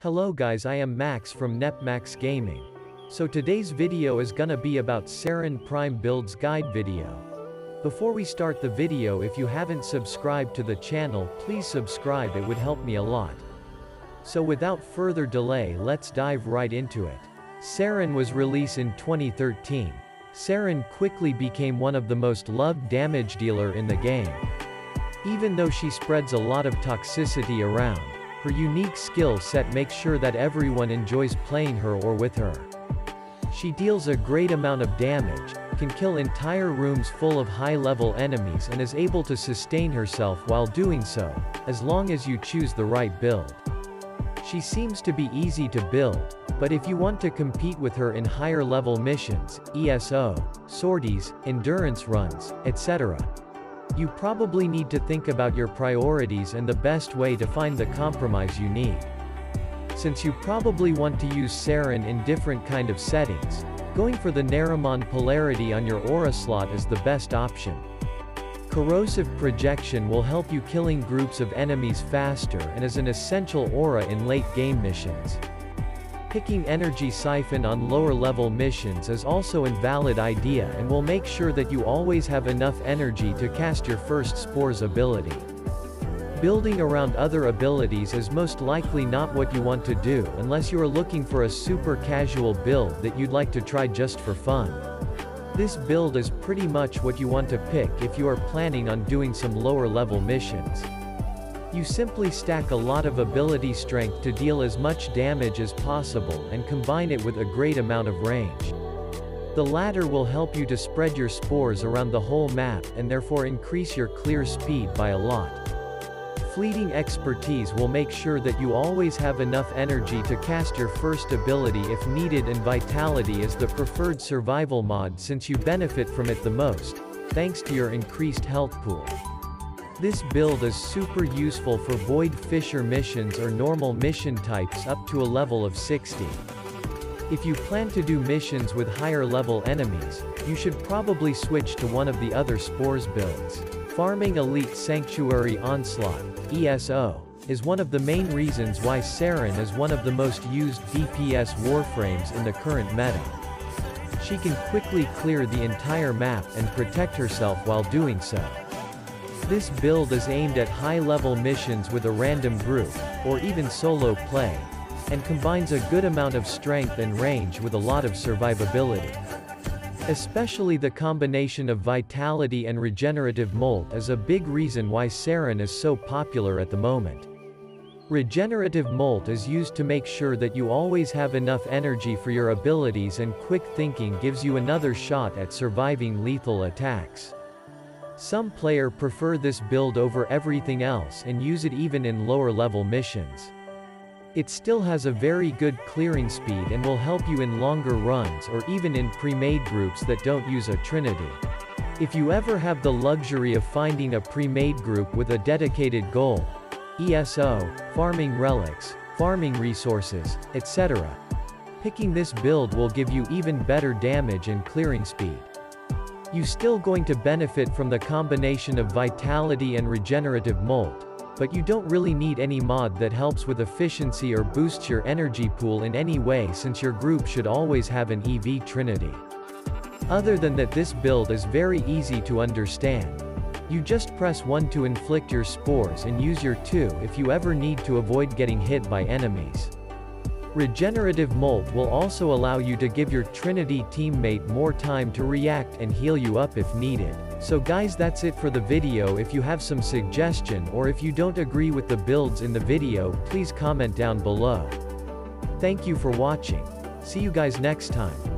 Hello guys, I am Max from NepMax Gaming. So today's video is gonna be about Saryn Prime Builds Guide video. Before we start the video, if you haven't subscribed to the channel, please subscribe, it would help me a lot. So without further delay, let's dive right into it. Saryn was released in 2013. Saryn quickly became one of the most loved damage dealer in the game. Even though she spreads a lot of toxicity around, her unique skill set makes sure that everyone enjoys playing her or with her. She deals a great amount of damage, can kill entire rooms full of high-level enemies and is able to sustain herself while doing so, as long as you choose the right build. She seems to be easy to build, but if you want to compete with her in higher level missions, ESO, sorties, endurance runs, etc., you probably need to think about your priorities and the best way to find the compromise you need. Since you probably want to use Saryn in different kind of settings, going for the Naramon polarity on your aura slot is the best option. Corrosive projection will help you killing groups of enemies faster and is an essential aura in late game missions. Picking energy siphon on lower level missions is also a valid idea and will make sure that you always have enough energy to cast your first spores ability. Building around other abilities is most likely not what you want to do unless you are looking for a super casual build that you'd like to try just for fun. This build is pretty much what you want to pick if you are planning on doing some lower level missions. You simply stack a lot of ability strength to deal as much damage as possible and combine it with a great amount of range. The latter will help you to spread your spores around the whole map and therefore increase your clear speed by a lot. Fleeting expertise will make sure that you always have enough energy to cast your first ability if needed, and vitality is the preferred survival mod since you benefit from it the most, thanks to your increased health pool. This build is super useful for Void Fisher missions or normal mission types up to a level of 60. If you plan to do missions with higher level enemies, you should probably switch to one of the other spores builds. Farming Elite Sanctuary Onslaught, ESO, is one of the main reasons why Saryn is one of the most used DPS warframes in the current meta. She can quickly clear the entire map and protect herself while doing so. This build is aimed at high-level missions with a random group, or even solo play, and combines a good amount of strength and range with a lot of survivability. Especially the combination of vitality and regenerative molt is a big reason why Saryn is so popular at the moment. Regenerative molt is used to make sure that you always have enough energy for your abilities, and quick thinking gives you another shot at surviving lethal attacks. Some players prefer this build over everything else and use it even in lower level missions. It still has a very good clearing speed and will help you in longer runs or even in pre-made groups that don't use a trinity. If you ever have the luxury of finding a pre-made group with a dedicated goal, ESO, farming relics, farming resources, etc., picking this build will give you even better damage and clearing speed. You're still going to benefit from the combination of vitality and regenerative molt, but you don't really need any mod that helps with efficiency or boosts your energy pool in any way, since your group should always have an EV trinity. Other than that, this build is very easy to understand. You just press 1 to inflict your spores and use your 2 if you ever need to avoid getting hit by enemies. Regenerative molt will also allow you to give your Trinity teammate more time to react and heal you up if needed. So guys, that's it for the video. If you have some suggestion or if you don't agree with the builds in the video, please comment down below. Thank you for watching. See you guys next time.